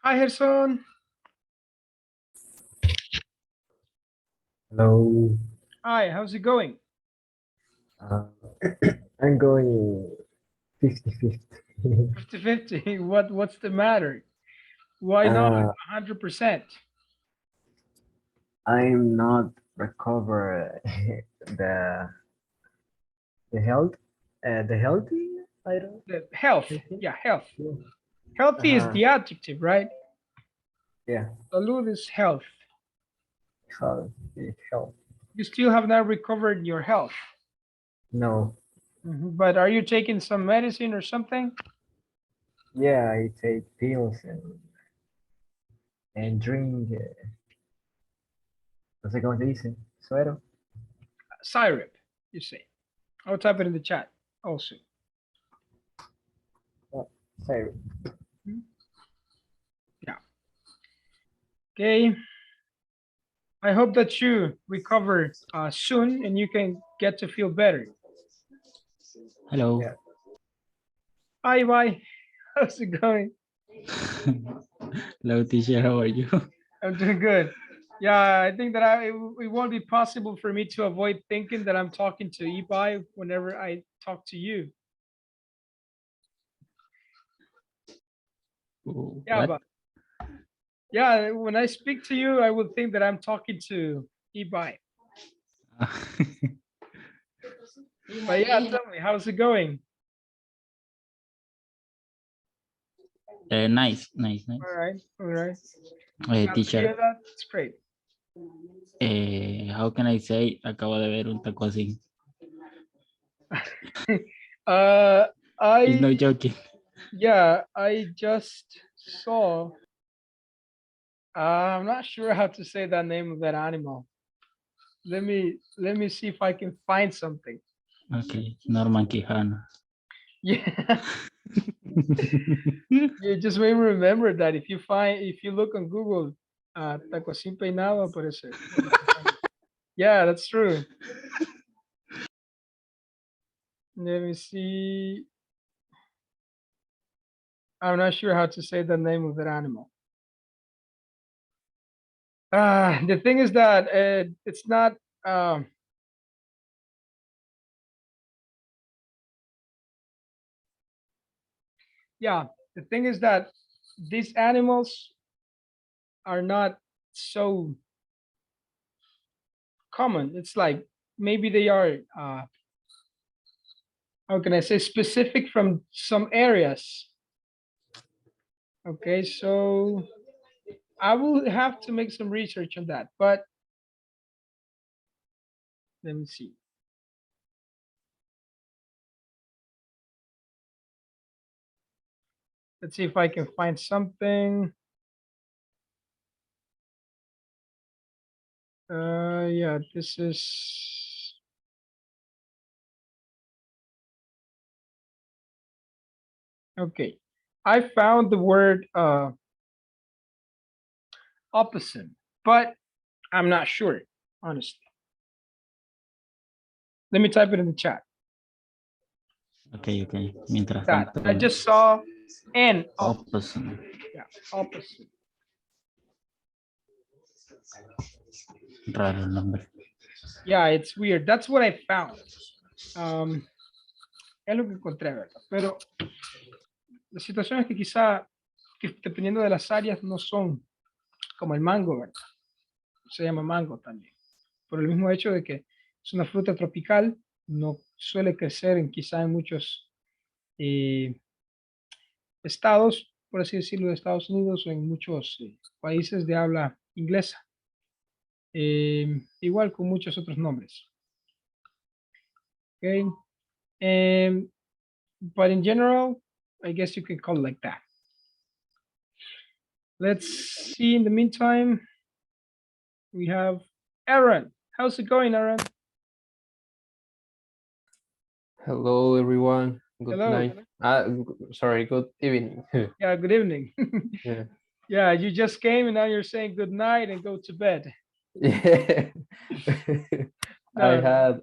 Hi, Gerson. Hello. Hi, how's it going? Uh, I'm going 50-50. 50-50. What's the matter? Why not uh, 100%? I'm not recover the the health the healthy item. The health. I think. Yeah, health. Yeah. Healthy is Uh-huh. the adjective, right? Yeah. Salud is health. Health. Health. You still have not recovered your health. No. But are you taking some medicine or something? Yeah, I take pills and drink. No sé cómo se dice. Suero. Syrup, you say. I'll type it in the chat also. Oh, syrup. Mhm. Yeah. Okay. I hope that you recover soon and you can get to feel better. Hello. Yeah. Hi, bye. How's it going? Hello, teacher. How are you? I'm doing good. Yeah, I think that it won't be possible for me to avoid thinking that I'm talking to Ibai whenever I talk to you. Yeah, What? but yeah, when I speak to you, I would think that I'm talking to Ibai. But yeah, tell me, how's it going? Nice. All right, all right. Glad to Teacher, hear that. It's great. how can I say? Acabo de ver un taco así. uh, He's I no joking. yeah, I just saw. I'm not sure how to say that name of that animal. Let me see if I can find something. Okay, Norman Quijano. Yeah, you just may remember that if you look on Google, taco sin peinado aparece. Yeah, that's true. Let me see. I'm not sure how to say the name of that animal. The thing is that it's not. Um, yeah, the thing is that these animals are not so common. It's like maybe they are. How can I say specific from some areas? Okay, so I will have to make some research on that, but let me see. Let's see if I can find something. Yeah, this is. Okay, I found the word opposite, but I'm not sure, honestly. Let me type it in the chat. Okay. Mientras That tanto, I just saw an opposite. yeah, opposite. Raro el nombre. Yeah, it's weird. That's what I found. Es lo que encontré, ¿verdad? Pero la situación es que quizá, que dependiendo de las áreas, no son como el mango, ¿verdad? Se llama mango también. Por el mismo hecho de que es una fruta tropical, no suele crecer quizá en muchos eh, estados, por así decirlo, de Estados Unidos o en muchos países de habla inglesa. Igual con muchos otros nombres. Okay. But in general, I guess you can call it like that. Let's see. In the meantime, we have Aaron. How's it going, Aaron? Hello, everyone. Good Hello. night. Sorry, good evening. Yeah, good evening. Yeah. Yeah, you just came and now you're saying good night and go to bed. Yeah. No, no.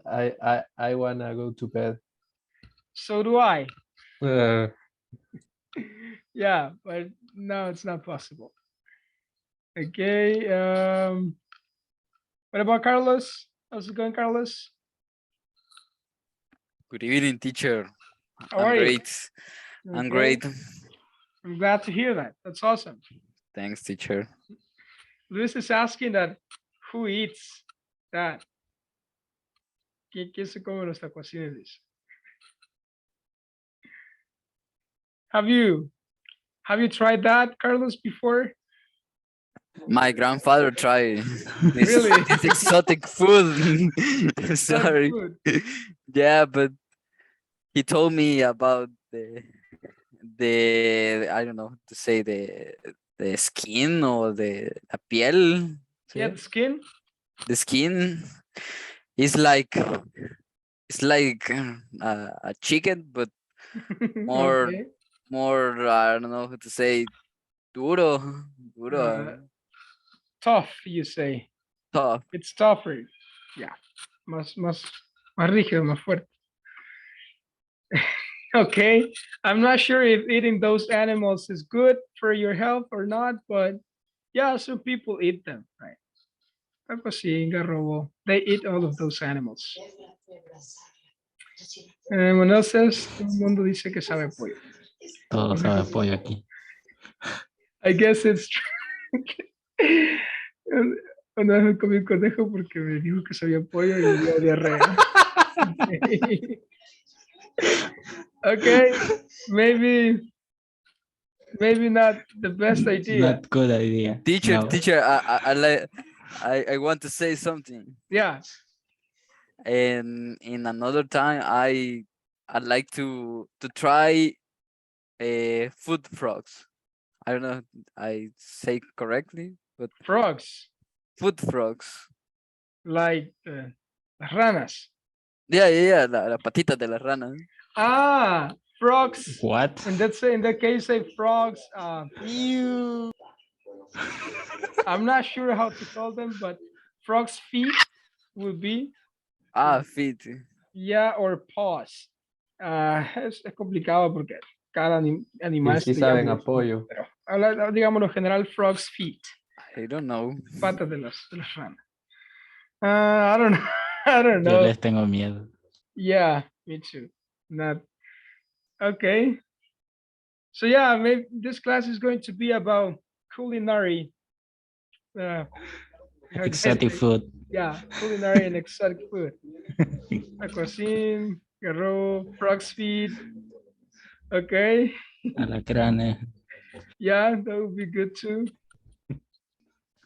I wanna go to bed. So do I. Uh, Yeah, Yeah, but no, it's not possible. Okay. What about Carlos? How's it going, Carlos? Good evening, teacher. How I'm are you? great. I'm Okay, great. I'm glad to hear that. That's awesome. Thanks, teacher. Luis is asking that who eats that? ¿Quién se come los tacuacines? Dice. Have you tried that, Carlos, before? My grandfather tried Really? this exotic food. Exotic Sorry. food. Yeah, but he told me about the I don't know to say the skin or the la piel. Yeah, ¿sí? the skin. The skin is like it's like a chicken, but more Okay. more I don't know how to say duro, Uh, duro, tough, you say. tough. It's tougher. Yeah. Más rígido, más fuerte. Okay. I'm not sure if eating those animals is good for your health or not, but yeah, some people eat them, right? Cacocinga, robo. They eat all of those animals. Manuel says, todo el mundo dice que sabe pollo. Todo sabe pollo aquí. I guess it's true. Una vez me comí un conejo porque me dijo que sabía pollo y me dio diarrea. Okay, maybe not the best idea. Not good idea. Teacher, No. teacher, I like I want to say something. Yeah. And in another time I'd like to try food frogs. I don't know if I say correctly, but Frogs, food frogs. like las ranas. Yeah, la patita de la rana. Ah, frogs. What? And that's in that case, say frogs. I'm not sure how to call them, but frogs' feet would be, Feet. yeah, or paws. Es complicado porque cada animal Sí se saben llama, apoyo. pero digamos lo general, frogs' feet, I don't know. patas de las ranas. I don't know. I don't Yo know. les tengo miedo. Yeah, me too. Not okay. So yeah, maybe this class is going to be about culinary. How can I Exotic say? food. Yeah, culinary and exotic food. Cuisine, garro, frog's feet. Okay, Alacranes. yeah, that would be good too.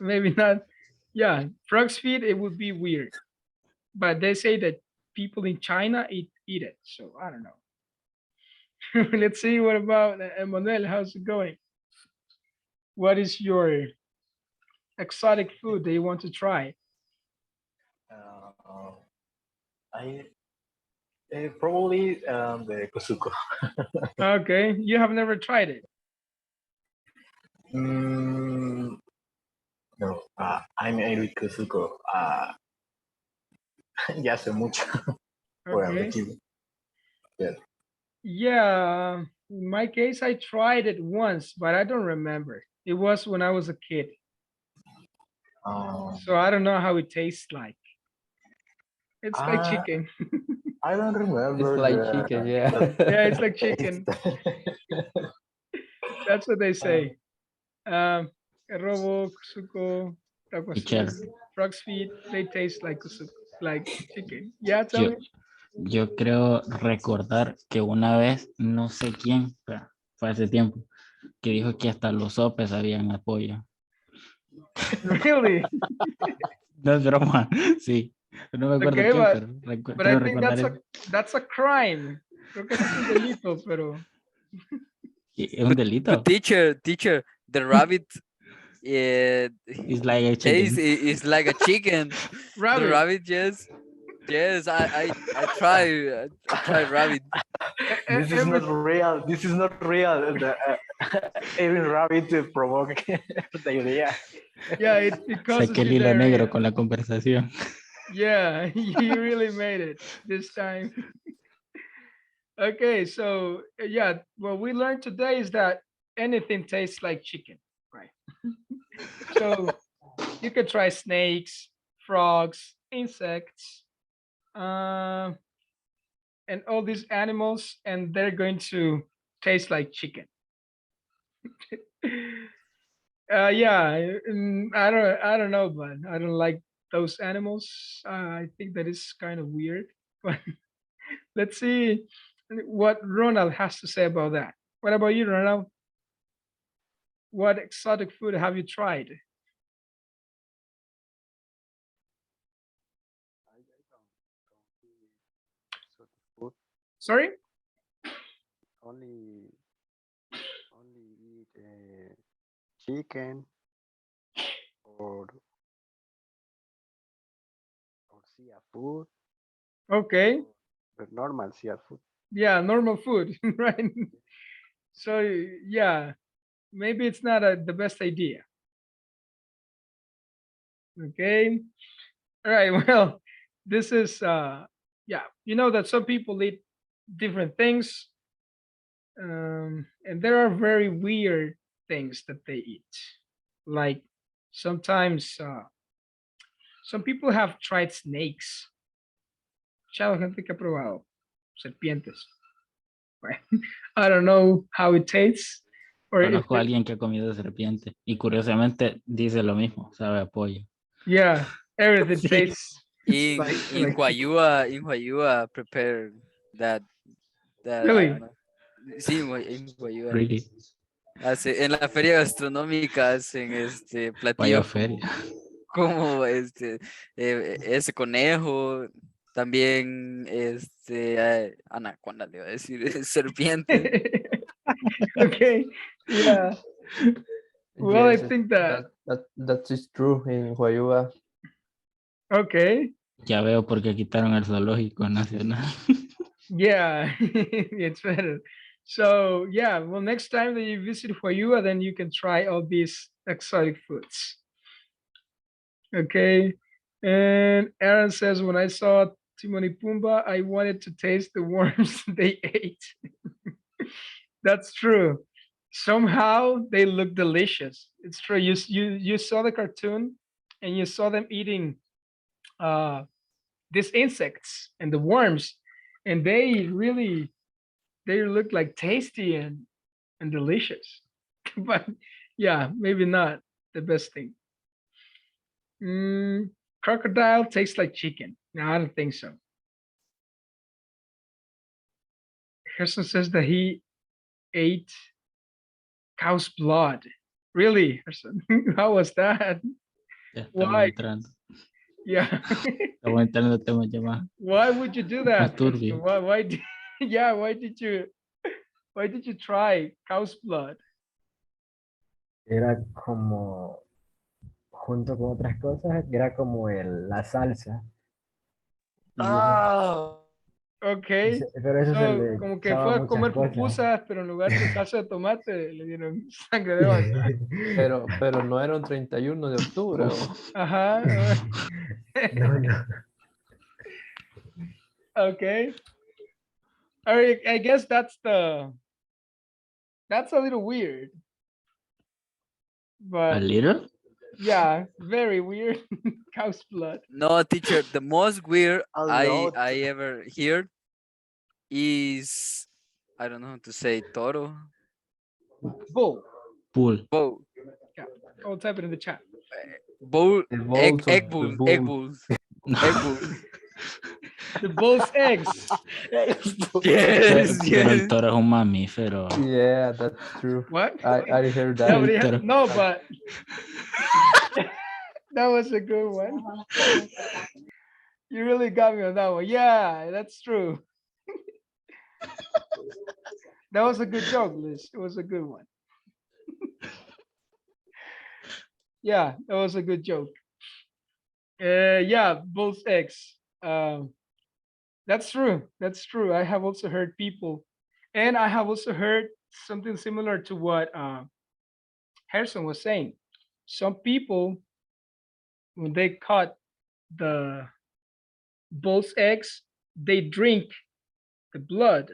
Maybe not. Yeah, frog's feet, it would be weird. But they say that people in China eat it. So I don't know. Let's see. What about Emmanuel? How's it going? What is your exotic food that you want to try? I probably the kusuko. Okay, you have never tried it. No, I'm a kusuko. Ya hace mucho. Okay. Well, Yeah, in my case, I tried it once, but I don't remember. It was when I was a kid, so I don't know how it tastes like. It's like Ah. chicken. I don't remember. It's like the- chicken, yeah. Yeah, it's like chicken. That's what they say. Robo, kusuko, Teacher. takwasuku, frog's feet, they taste like kusuko, like chicken. Yeah, tell Yo, me. yo creo recordar que una vez, no sé quién, pero fue hace tiempo, que dijo que hasta los sopes sabían a pollo. Really? No es broma, sí. No me acuerdo Okay, quién, but pero I think recordar that's a crime. Creo que eso es un delito, pero es un delito. But teacher, the rabbit It's like a taste chicken. is like a chicken. The rabbit. rabbit, yes. I try rabbit. This is not real. This is not real. Even rabbit to provoke the idea. Yeah, it causes Saqué el you hilo negro diarrhea. con la conversación. Yeah, you really made it this time. Okay, so yeah, what we learned today is that anything tastes like chicken, right? So you could try snakes, frogs, insects, and all these animals, and they're going to taste like chicken. Yeah, I don't know, but I don't like those animals. I think that is kind of weird. But let's see what Ronald has to say about that. What about you, Ronald? What exotic food have you tried? Food Sorry? only eat chicken or seafood, Okay. but normal seafood. Yeah, normal food, right? So yeah, maybe it's not the best idea. Okay. All right. Well, this is yeah, you know that some people eat different things, and there are very weird things that they eat. Like sometimes some people have tried snakes. Mucha gente que ha probado serpientes. Right? I don't know how it tastes. Or if Conozco a it, alguien que ha comido serpiente y curiosamente dice lo mismo, sabe a pollo. yeah, everything Sí. tastes In like Huayua prepare that I really. don't know. Sí, en Huayua. Really. En la feria gastronómica hacen Vaya platillos feria. como ese conejo, también anaconda le iba a decir, serpiente. Okay, yeah. Well, I Yes, think that that is true in Huayua. okay, Ya veo por qué quitaron el zoológico nacional. yeah, it's better. So yeah, well, next time that you visit Huayua, then you can try all these exotic foods. Okay, and Aaron says, when I saw Timon y Pumbaa, I wanted to taste the worms they ate. That's true. Somehow they look delicious. It's true. You saw the cartoon, and you saw them eating uh, these insects and the worms, and they look like tasty and delicious. But yeah, maybe not the best thing. Mm, crocodile tastes like chicken. No, I don't think so. Harrison says that he ate cow's blood. Really, Harrison? How was that? Ya estamos Why? entrando. Yeah. Estamos entrando en temas ya más, Why would you do más that? Harrison? turbios. Why did, yeah, why did you try cow's blood? Era como, junto con otras cosas, era como la salsa. Y Ah, Okay. pero eso se So, le como que echaba fue a muchas comer cosas. pupusas, pero en lugar de salsa de tomate le dieron sangre de vaca. Pero no era un 31 de octubre. Ajá. No, no. Okay. All right, I guess that's a little weird. A But little? yeah, very weird. Cow's blood. no, teacher, the most weird A I lot. ever heard is, I don't know how to say, toro. Bull. Pool. Bull. Yeah. I'll type it in the chat. Bull. The Egg, balls of egg the bull. bull. Egg bulls. Egg bull. The bull's eggs. Yes, Pero el yes. toro es un mamífero. Yeah, that's true. What? I heard No, that. but Toro. no, but that was a good one. You really got me on that one. Yeah, that's true. That was a good joke, Liz. It was a good one. Yeah, that was a good joke. Yeah, both eggs. That's true. That's true. I have also heard people, and I have also heard something similar to what Harrison was saying. Some people, when they cut the bull's eggs, they drink the blood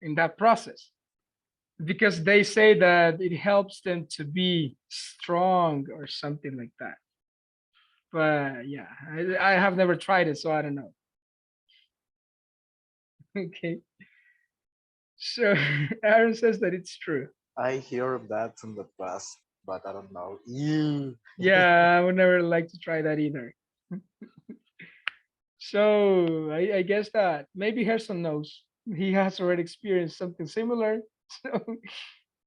in that process. because they say that it helps them to be strong or something like that. But yeah, I have never tried it, so I don't know. Okay. So Aaron says that it's true. I hear that in the past, but I don't know. You. Yeah, I would never like to try that either. So I guess that maybe Harrison knows. He has already experienced something similar. So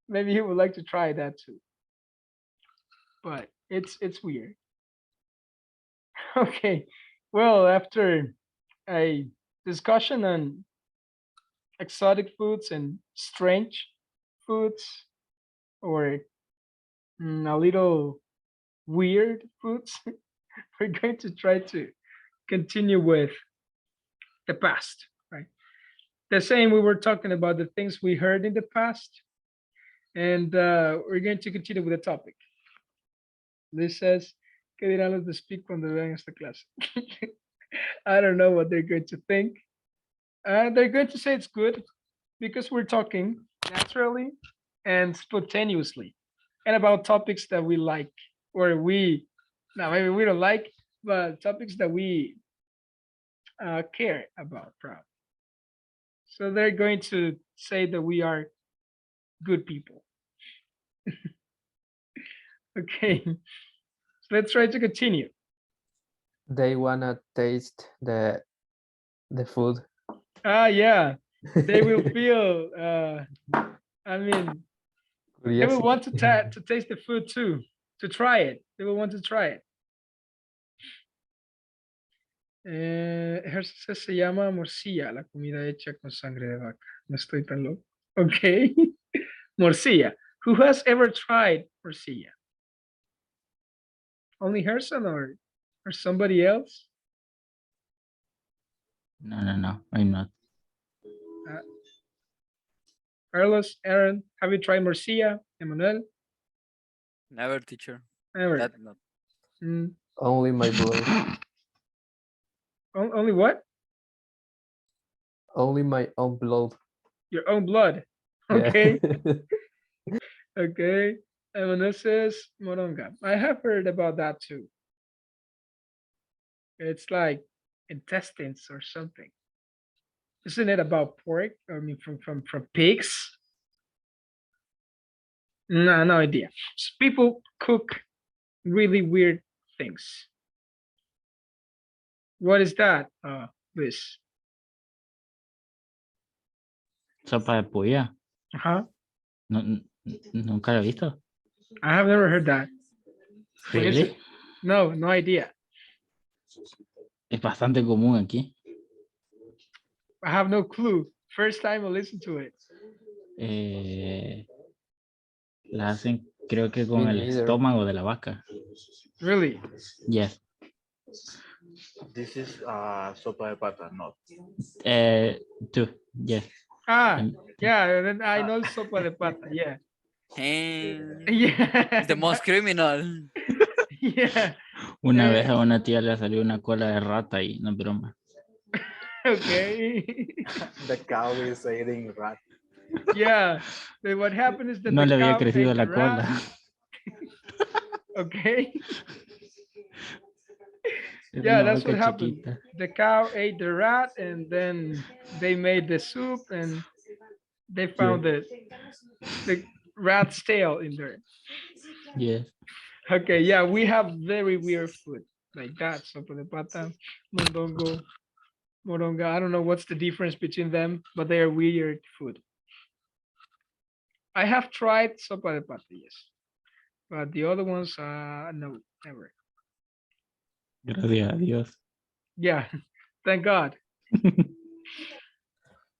maybe he would like to try that too. But it's weird. Okay. Well, after a discussion on exotic foods and strange foods, or a little weird foods, we're going to try to continue with the past, right? The same, we were talking about the things we heard in the past, and we're going to continue with the topic. This says, ¿qué dirán los de Speak cuando vean esta clase? I don't know what they're going to think. They're going to say it's good because we're talking naturally and spontaneously and about topics that we like, or now maybe we don't like, but topics that we care about, probably. So they're going to say that we are good people. Okay, so let's try to continue. They wanna taste the food. Yeah, they will feel, I mean, they will want to taste the food too, to try it. They will want to try it. Se llama morcilla, la comida hecha con sangre de vaca. No estoy tan loco. Okay. Morcilla. Who has ever tried morcilla? Only Herson or somebody else? No, I'm not. Carlos, Aaron, have you tried morcilla? Emmanuel? Never, teacher. Never. That not. Only my blood. Only what? Only my own blood. Your own blood. Yeah. Okay. Okay. Emmanuel says moronga. I have heard about that too. It's like intestines or something. Isn't it about pork? I mean, from pigs? No idea. So people cook really weird things. What is that, Liz? Sopa de polla. Uh-huh. Nunca lo he visto. I have never heard that. What is Really? it? No idea. Es bastante común aquí. I have no clue. First time I listen to it. La hacen, creo que con Me el neither. estómago de la vaca. Really? Yes. This is sopa de pata, not. Two. Yes. Yeah, then I know sopa de pata, yeah. And Yeah. the most criminal. Yeah, Una vez a una tía le salió una cola de rata y no es broma. okay. The cow is eating rat. Yeah, but what happened is that No the le había cow crecido ate la the rat. cola. Okay. Es Yeah, una that's what vaca happened. chiquita. The cow ate the rat, and then they made the soup, and they found the rat's tail in there. Yes. Okay, yeah, we have very weird food like that. Sopa de pata, mondongo, moronga. I don't know what's the difference between them, but they are weird food. I have tried sopa de pata, yes, but the other ones, no, never. Gracias a Dios. Yeah, thank God.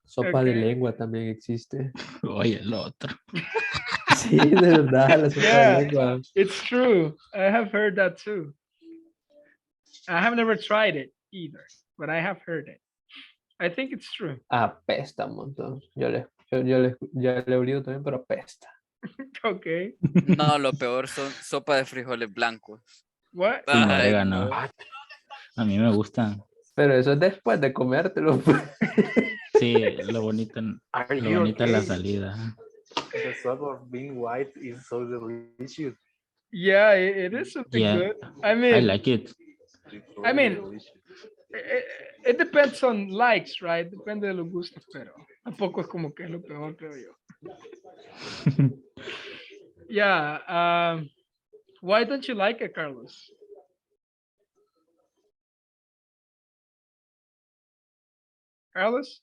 Sopa de Okay. lengua también existe. Oye, el otro. Sí, de verdad, la sopa Yeah. de lengua. It's true. I have heard that too. I have never tried it either, but I have heard it. I think it's true. Apesta un montón. Ya le he olido también, pero apesta. Okay. No, lo peor son sopa de frijoles blancos. What? Con Ay, orégano. no. A mí me gustan. Pero eso es después de comértelo. Sí, lo bonito, Are lo you bonito es la okay? salida. The thought of being white is so delicious. Yeah, it is something Yeah, good. I I mean, like it. It's I really mean, delicious. it depends on likes, right? Depende de los gustos, pero tampoco es como que es lo peor, creo yo. Yeah. Why don't you like it, Carlos? Carlos?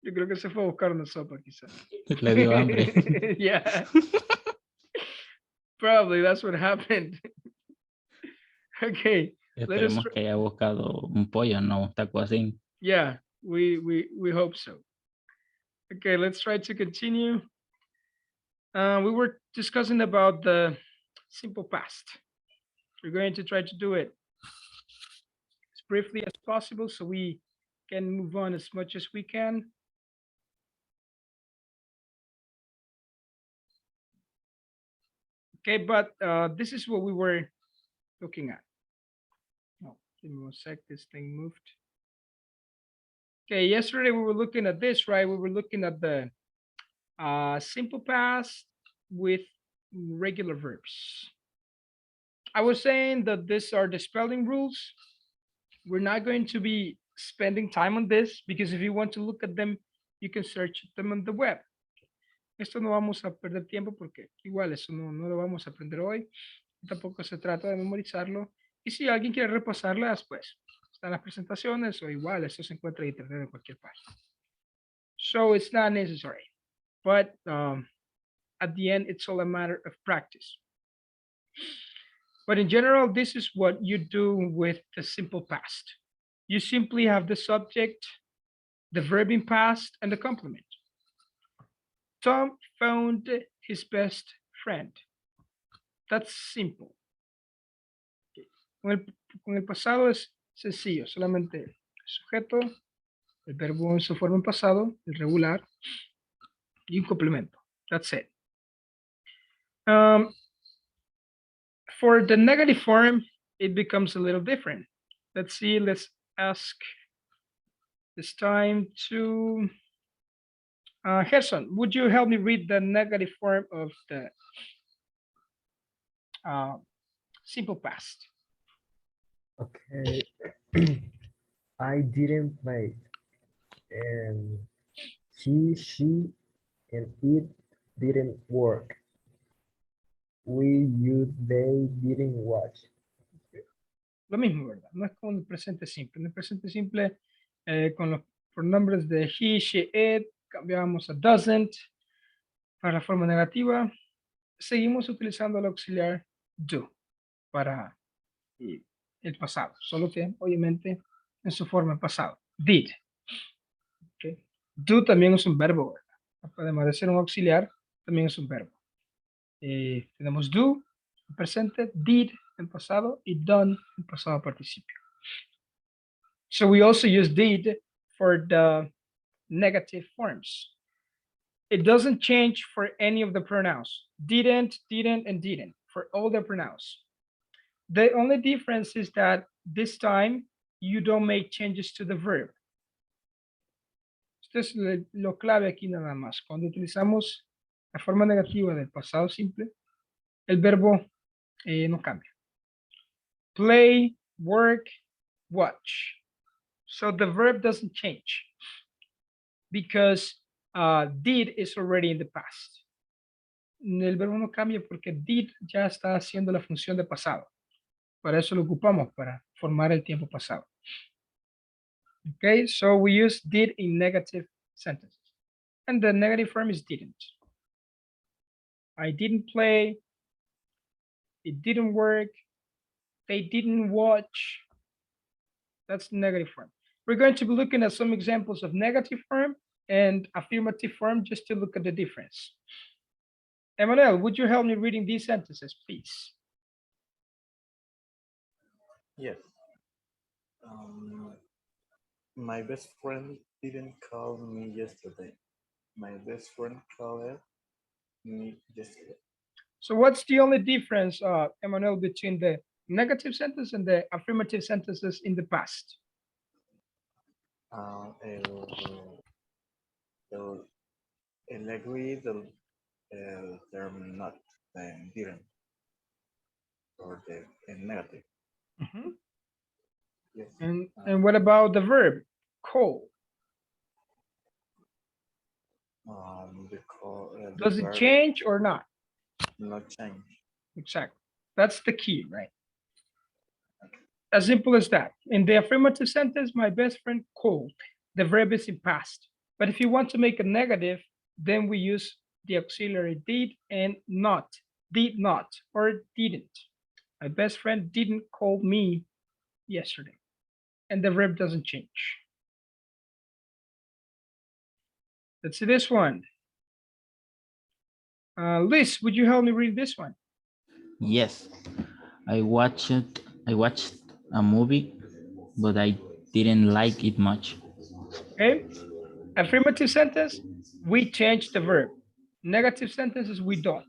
Yo creo que se fue a buscar una sopa, quizás. Le dio hambre. Yeah, probably that's what happened. Okay, let us. Esperemos que haya buscado un pollo, no un taco así. Yeah, we hope so. Okay, let's try to continue. We were discussing about the simple past. We're going to try to do it as briefly as possible so we can move on as much as we can. Okay, but this is what we were looking at. Oh, give me one sec, this thing moved. Okay, yesterday we were looking at this, right? We were looking at the simple past with regular verbs. I was saying that these are the spelling rules. We're not going to be spending time on this because if you want to look at them, you can search them on the web. Esto no vamos a perder tiempo porque igual eso no lo vamos a aprender hoy. Tampoco se trata de memorizarlo. Y si alguien quiere repasarlas, pues están las presentaciones o igual eso se encuentra en internet en cualquier página. So it's not necessary. But at the end, it's all a matter of practice. But in general, this is what you do with the simple past. You simply have the subject, the verb in past, and the complement. Tom found his best friend. That's simple. Con el pasado es sencillo, solamente el sujeto, el verbo en su forma en pasado, el regular, y un complemento. That's it. For the negative form, it becomes a little different. Let's see, let's ask this time to Gerson, would you help me read the negative form of the simple past? Okay. I didn't play. And he, she, and it didn't work. We, you, they didn't watch. Lo mismo, ¿verdad? No es con el presente simple. En el presente simple, con los pronombres de he, she, it, cambiamos a doesn't. Para la forma negativa, seguimos utilizando el auxiliar do para el pasado, solo que obviamente en su forma en pasado. Did. Okay. Do también es un verbo, ¿verdad? Además de ser un auxiliar, también es un verbo. Tenemos do en presente, did en pasado y done en pasado participio. So we also use did for the negative forms. It doesn't change for any of the pronouns. Didn't, and didn't for all the pronouns. The only difference is that this time you don't make changes to the verb. Esto es lo clave aquí nada más. Cuando utilizamos la forma negativa del pasado simple, el verbo no cambia. Play, work, watch. So the verb doesn't change because did is already in the past. El verbo no cambia porque did ya está haciendo la función de pasado. Para eso lo ocupamos, para formar el tiempo pasado. Okay, so we use did in negative sentences. And the negative form is didn't. I didn't play. It didn't work. They didn't watch. That's the negative form. We're going to be looking at some examples of negative form and affirmative form just to look at the difference. Emmanuel, would you help me reading these sentences, please? Yes. My best friend didn't call me yesterday. My best friend called me yesterday. So what's the only difference, Emmanuel, between the negative sentence and the affirmative sentences in the past? el agree, el term not, then didn't, or the negative. Mhm. Yes. And what about the verb call? The Does it verb change or not? not change. Exactly. That's the key, right? As simple as that. In the affirmative sentence, my best friend called. The verb is in past. But if you want to make a negative, then we use the auxiliary did and not. Did not or didn't. My best friend didn't call me yesterday. And the verb doesn't change. Let's see this one. Liz, would you help me read this one? Yes, I watched a movie, but I didn't like it much. Okay. Affirmative sentence, we change the verb. Negative sentences, we don't.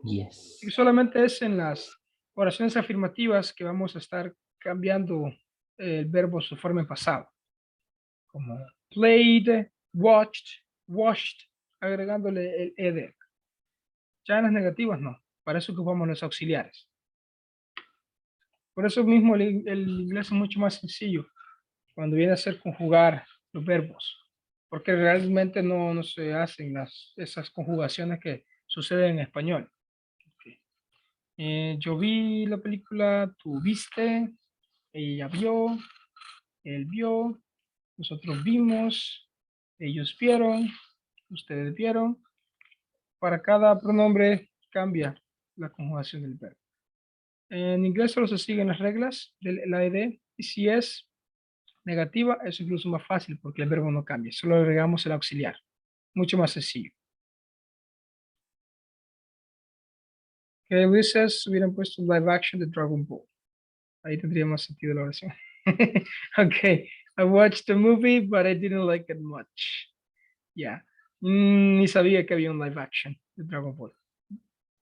Yes. Y solamente es en las oraciones afirmativas que vamos a estar cambiando el verbo su forma en pasado. Como played, watched, washed, agregándole el ed. Ya en las negativas no. Para eso ocupamos los auxiliares. Por eso mismo el inglés es mucho más sencillo cuando viene a ser conjugar los verbos. Porque realmente no se hacen esas conjugaciones que suceden en español. Yo vi la película, tú viste, ella vio, él vio, nosotros vimos, ellos vieron, ustedes vieron. Para cada pronombre cambia la conjugación del verbo. En inglés solo se siguen las reglas de la ed y si es negativa es incluso más fácil porque el verbo no cambia, solo agregamos el auxiliar. Mucho más sencillo. Que Luis hubieran puesto live action de Dragon Ball. Ahí tendría más sentido la oración. Okay, I watched the movie, but I didn't like it much. Yeah. Ni sabía que había un live action de Dragon Ball.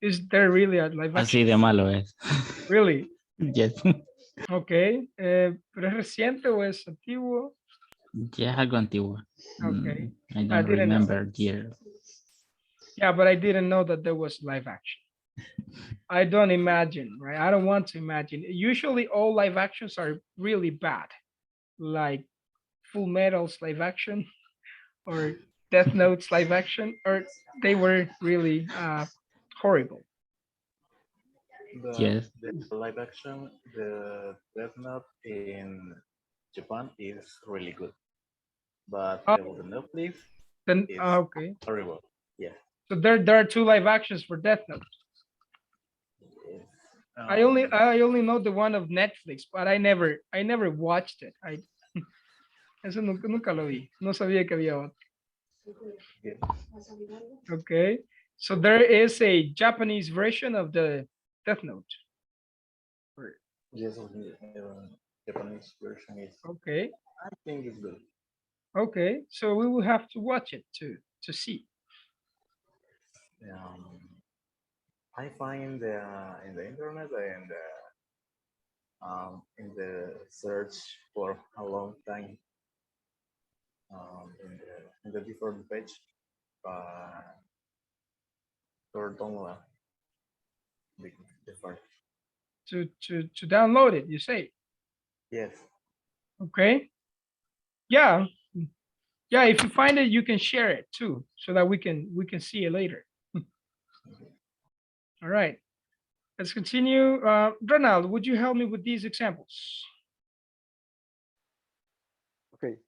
Is there really a live Así action? de malo es. Really? Yes. Okay. ¿Pero es reciente o es antiguo? Ya es algo antiguo. Okay. I I don't didn't know. remember year. Yeah, but I didn't know that there was live action. I don't imagine, right? I don't want to imagine. Usually all live actions are really bad, like Full Metal's live action or Death Note's live action, or they were really horrible. Yes. The live action, the Death Note in Japan is really good. But Oh. the Netflix Then is okay. horrible. Yeah. So there are two live actions for Death Note. Yes. I only know the one of Netflix, but I never watched it. Eso nunca lo vi. No sabía que había otro. Yeah. Okay. So there is a Japanese version of the Death Note. Yes, Japanese version is. Okay. I think it's good. Okay. So we will have to watch it to see. I find in the internet and in the search for a long time in the different page for download the different. To download it, you say? Yes. Okay. Yeah. Yeah, if you find it, you can share it too, so that we can see it later. All right. Let's continue. Ronald, would you help me with these examples? Okay.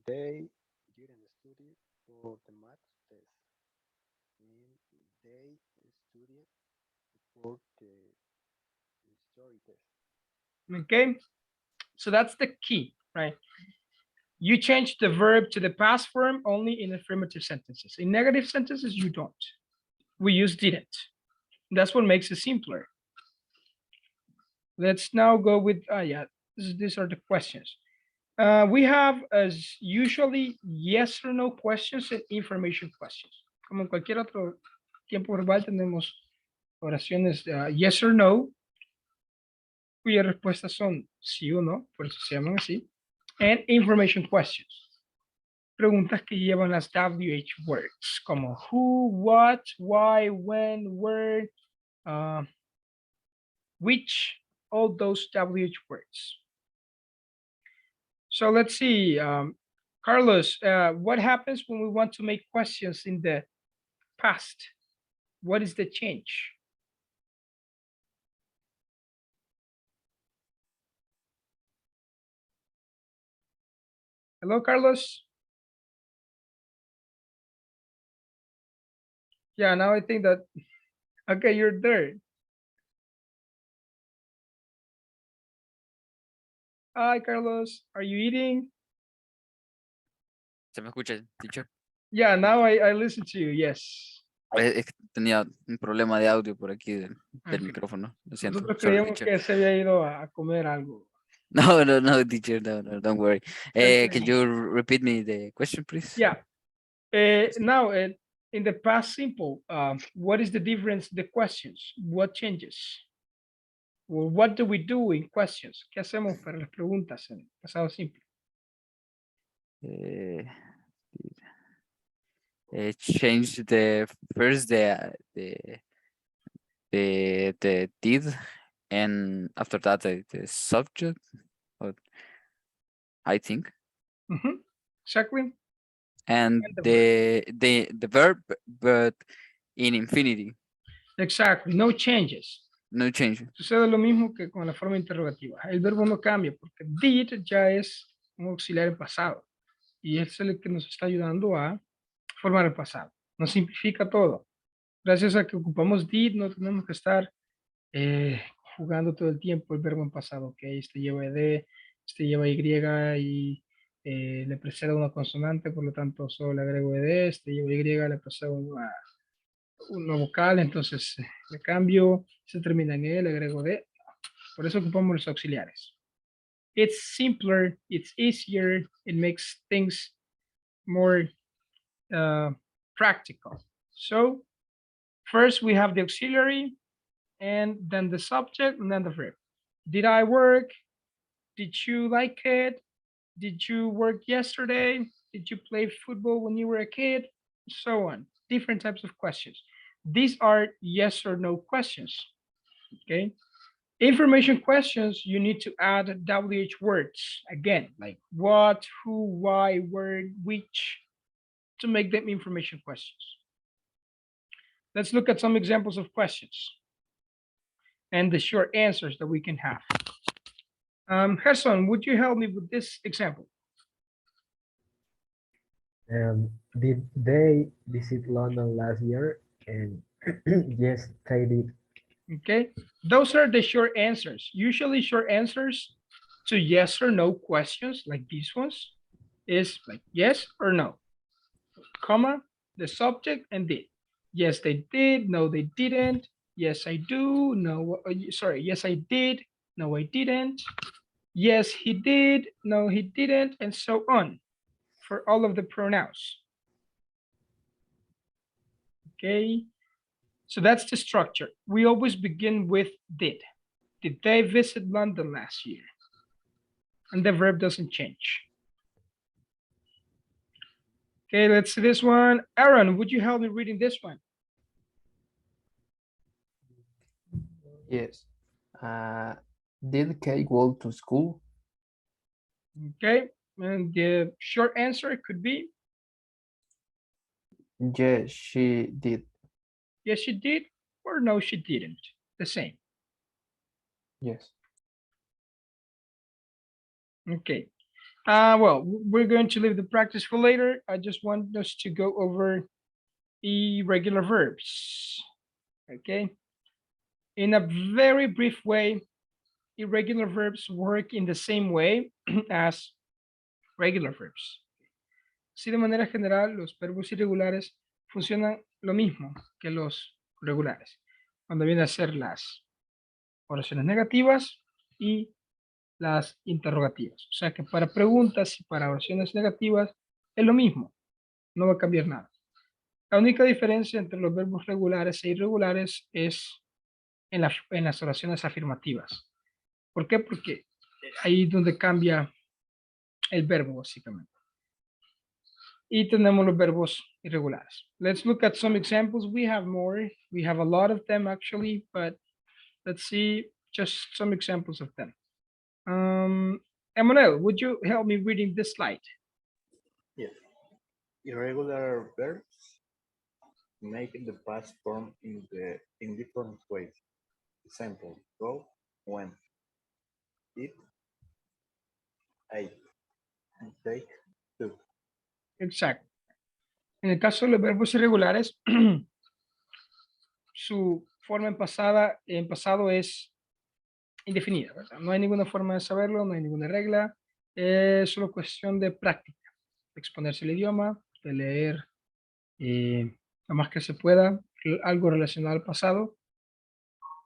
They didn't study for the math test. And they studied for the story test. Okay. So that's the key, right? You change the verb to the past form only in affirmative sentences. In negative sentences, you don't. We use didn't. That's what makes it simpler. Let's now go with, yeah, these are the questions. We have, as usually, yes or no questions and information questions. Como en cualquier otro tiempo verbal tenemos oraciones yes or no, cuyas respuestas son sí o no, por eso se llaman así, and information questions. preguntas que llevan las WH words, como who, what, why, when, where, which, all those WH words. So let's see, Carlos, what happens when we want to make questions in the past? What is the change? Hello, Carlos. Yeah, now I think that, okay, you're there. Hi, Carlos, are you eating? ¿Se me escucha, teacher? Yeah, now I listen to you, yes. Es que tenía un problema de audio por aquí del Okay. micrófono. Lo siento. Nosotros Sorry, creíamos teacher. que se había ido a comer algo. No, teacher, no, don't worry. Okay. Can you repeat me the question, please? Yeah. Now, in the past simple, what is the difference, the questions? What changes? Or what do we do in questions? ¿Qué hacemos para las preguntas en pasado simple? Change the first the did, and after that the subject. Or, I think. Exactly. And the the verb, but in infinity. Exactly. No changes. No change. Sucede lo mismo que con la forma interrogativa. El verbo no cambia porque did ya es un auxiliar en pasado y es el que nos está ayudando a formar el pasado. Nos simplifica todo. Gracias a que ocupamos did, no tenemos que estar jugando todo el tiempo el verbo en pasado. Ok, este lleva ed, este lleva y le precede una consonante, por lo tanto solo le agrego ed, este lleva y, le precede una vocal, entonces le cambio, se termina en e, le agrego d. Por eso ocupamos los auxiliares. It's simpler, it's easier, it makes things more practical. So first we have the auxiliary, and then the subject, and then the verb. Did I work? Did you like it? Did you work yesterday? Did you play football when you were a kid? So on. Different types of questions. These are yes or no questions. Okay. Information questions, you need to add WH words. Again, like what, who, why, where, which, to make them information questions. Let's look at some examples of questions and the short answers that we can have. Gerson, would you help me with this example? Did they visit London last year? And yes, they did. Okay, those are the short answers. Usually short answers to yes or no questions like these ones is like yes or no, comma, the subject and did. Yes, they did. No, they didn't. Yes, I do. No, sorry. Yes, I did. No, I didn't. Yes, he did. No, he didn't. And so on for all of the pronouns. Okay. So that's the structure. We always begin with did. Did they visit London last year? And the verb doesn't change. Okay, let's see this one. Aaron, would you help me reading this one? Yes. Did Kate go to school? Okay, and the short answer could be Yes, she did. yes, she did, or no, she didn't. The same. Yes. Okay. Well, we're going to leave the practice for later. I just want us to go over irregular verbs. Okay. In a very brief way, irregular verbs work in the same way as regular verbs. Así de manera general, los verbos irregulares funcionan lo mismo que los regulares, cuando viene a ser las oraciones negativas y las interrogativas. O sea que para preguntas y para oraciones negativas es lo mismo, no va a cambiar nada. La única diferencia entre los verbos regulares e irregulares es en las oraciones afirmativas. ¿Por qué? Porque ahí es donde cambia el verbo, básicamente. Y tenemos los verbos irregulares. Let's look at some examples. We have more. We have a lot of them actually, but let's see just some examples of them. Emmanuel, would you help me reading this slide? Yes. Irregular verbs make the past form in different ways. Example: go, went, eat, ate, take, took. Exacto. En el caso de los verbos irregulares, su forma en pasado es indefinida, ¿verdad? No hay ninguna forma de saberlo, no hay ninguna regla. Es solo cuestión de práctica, de exponerse el idioma, de leer lo más que se pueda, algo relacionado al pasado,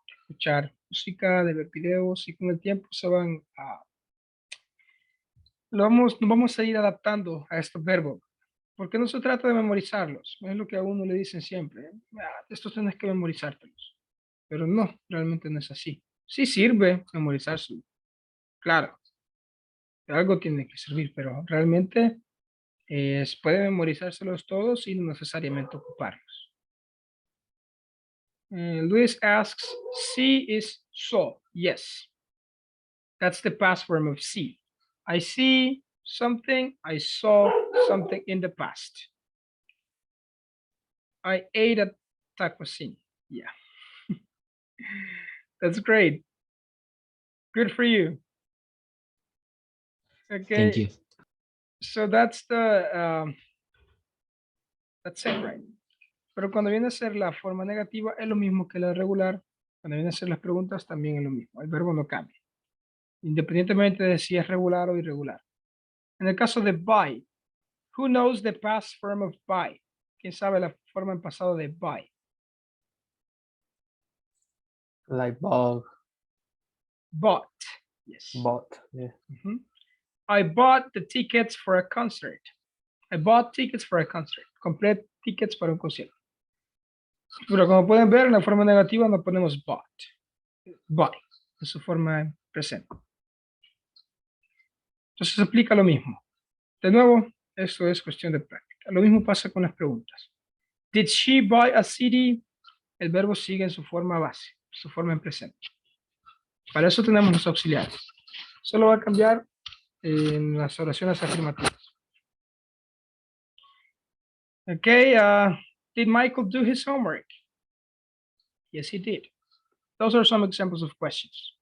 escuchar música, de ver videos y con el tiempo se van a... nos vamos a ir adaptando a estos verbos, porque no se trata de memorizarlos, es lo que a uno le dicen siempre, ¿eh? Estos tienes que memorizártelos, pero no, realmente no es así. Sí sirve memorizárselo, claro, algo tiene que servir, pero realmente puede memorizárselos todos y no necesariamente ocuparlos. Luis asks, see is saw. Yes. That's the past form of see. I see something, I saw something in the past. I ate a tacosine. Yeah. That's great. Good for you. Okay. Thank you. So that's the, that's it, right? Pero cuando viene a ser la forma negativa es lo mismo que la regular. Cuando viene a ser las preguntas también es lo mismo. El verbo no cambia. Independientemente de si es regular o irregular. En el caso de buy, who knows the past form of buy? ¿Quién sabe la forma en pasado de buy? Like bug, Bought. Yes. bot. Yeah. Mhm. I bought the tickets for a concert. I bought tickets for a concert. Compré tickets para un concierto. Pero como pueden ver, en la forma negativa no ponemos bought. Buy. En su forma presente. Entonces se aplica lo mismo. De nuevo, esto es cuestión de práctica. Lo mismo pasa con las preguntas. Did she buy a CD? El verbo sigue en su forma base, su forma en presente. Para eso tenemos los auxiliares. Solo va a cambiar en las oraciones afirmativas. Okay, did Michael do his homework? Yes, he did. Those are some examples of questions.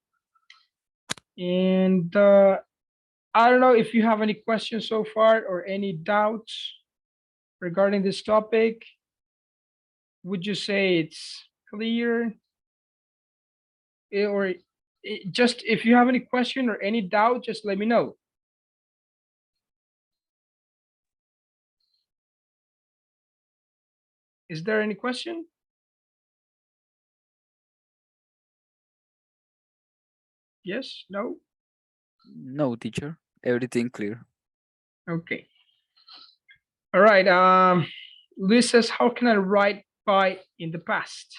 And I don't know if you have any questions so far or any doubts regarding this topic. Would you say it's clear? Or just if you have any question or any doubt, just let me know. Is there any question? Yes, no? No, teacher. Everything clear. Okay. All right. Luis says, how can I write by in the past?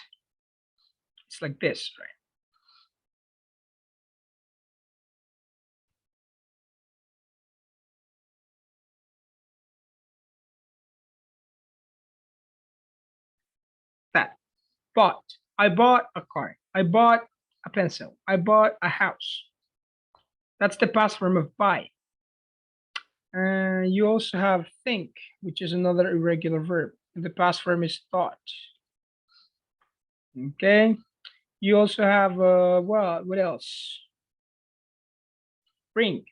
It's like this, right? That. Bought. I bought a car. I bought a pencil. I bought a house. That's the past form of buy. You also have think, which is another irregular verb. And the past form is thought. Okay. You also have, well, what else? Bring.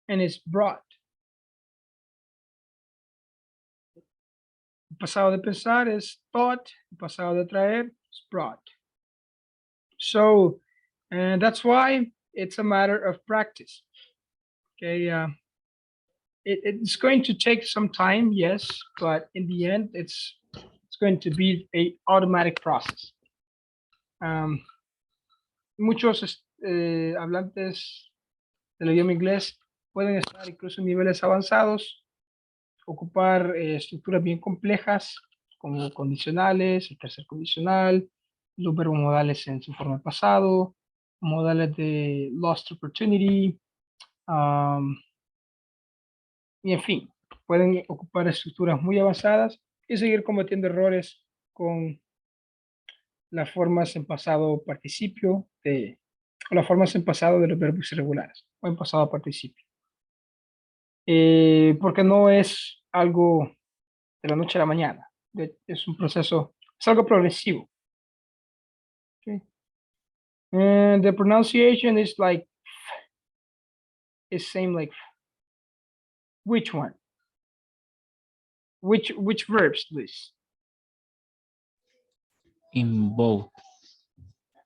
And it's brought. El pasado de pensar es thought. El pasado de traer is brought. So, and that's why it's a matter of practice. Okay. It's going to take some time, yes, but in the end, it's going to be a automatic process. Muchos hablantes del idioma inglés pueden estar incluso en niveles avanzados, ocupar estructuras bien complejas como condicionales, el tercer condicional, los verbos modales en su forma pasado, modales de lost opportunity, y en fin, pueden ocupar estructuras muy avanzadas y seguir cometiendo errores con las formas en pasado participio o las formas en pasado de los verbos irregulares o en pasado participio. Porque no es algo de la noche a la mañana, es un proceso, es algo progresivo. Okay. And the pronunciation is like, is same like, which one? Which verbs, please? In both.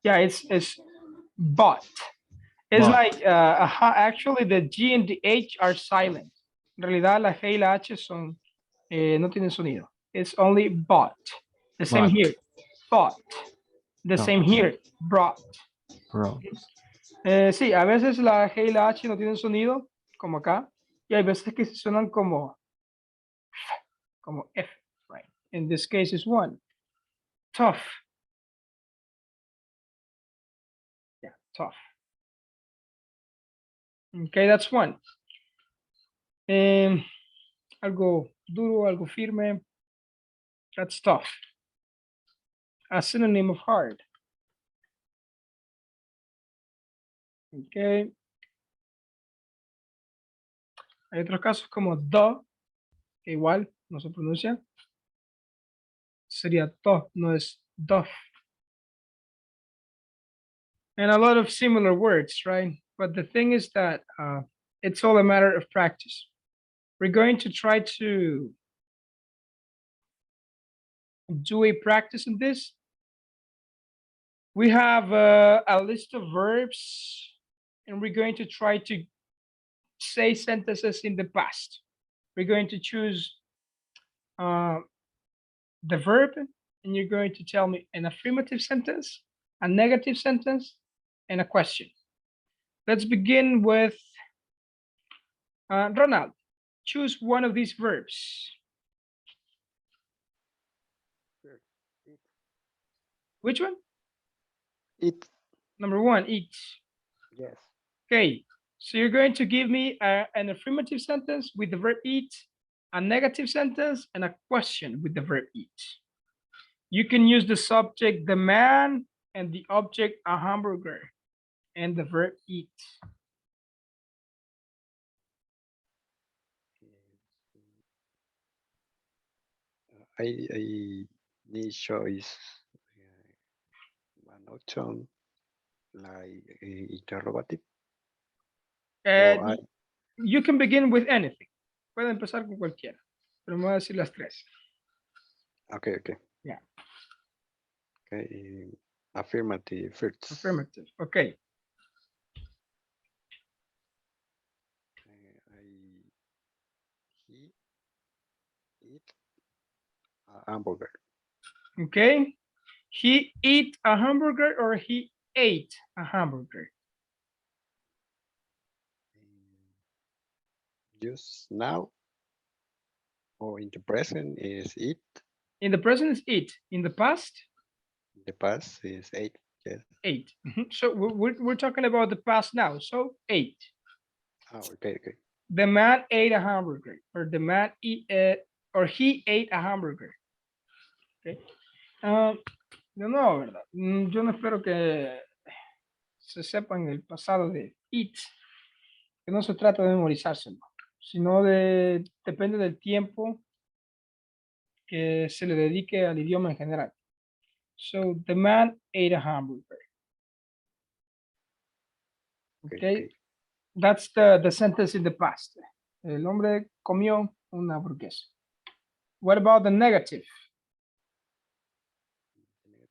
Yeah, it's but. It's But. like, actually the G and the H are silent. En realidad la G y la H son, no tienen sonido. It's only but. The same But. here, thought. The Thought. same here, brought. Bro. Sí, a veces la G y la H no tienen sonido, como acá, y hay veces que suenan como F, right? In this case is one. Tough. Yeah, tough. Okay, that's one. Algo duro, algo firme. That's tough. A synonym of hard. Okay. Hay otros casos como the, que igual no se pronuncia. Sería to, no es doth. And a lot of similar words, right? But the thing is that it's all a matter of practice. We're going to try to do a practice in this. We have a list of verbs, and we're going to try to say sentences in the past. We're going to choose the verb, and you're going to tell me an affirmative sentence, a negative sentence, and a question. Let's begin with Ronald. Choose one of these verbs. Sure. Eat. Which one? Eat. Number one, eat. Yes. Okay, so you're going to give me an affirmative sentence with the verb eat, a negative sentence, and a question with the verb eat. You can use the subject, the man, and the object, a hamburger, and the verb eat. I need choice one option like interrogative. You can begin with anything. Puede empezar con cualquiera, pero me voy a decir las tres. Okay, okay. Yeah. Okay. Affirmative first. Affirmative. Okay. He eat a hamburger. Okay. He eat a hamburger or he ate a hamburger? Just now or in the present is eat. In the present is eat. In the past? The past is ate. Yes. Ate. So we're talking about the past now. So ate. Oh, okay, okay. The man ate a hamburger, or the man or he ate a hamburger. Okay. Yo no, ¿verdad? Yo no espero que se sepan el pasado de eat, que no se trata de memorizárselo, sino depende del tiempo que se le dedique al idioma en general. So, the man ate a hamburger. Okay. That's the sentence in the past. El hombre comió una hamburguesa. What about the negative? The negative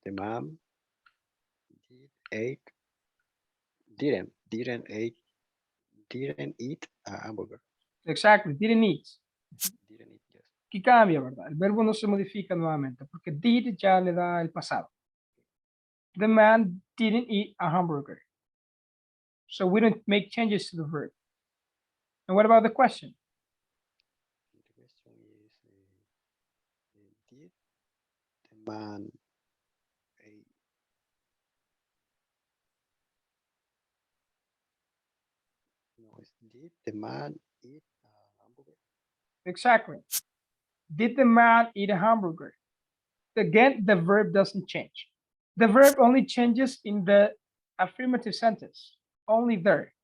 is the man didn't eat a hamburger. Exactly, didn't eat. Didn't eat, yes. Aquí cambia, ¿verdad? El verbo no se modifica nuevamente porque did ya le da el pasado. The man didn't eat a hamburger. So we don't make changes to the verb. And what about the question? The question is, did the man Did the man eat a hamburger? Exactly. Did the man eat a hamburger? Again, the verb doesn't change. The verb only changes in the affirmative sentence, only there.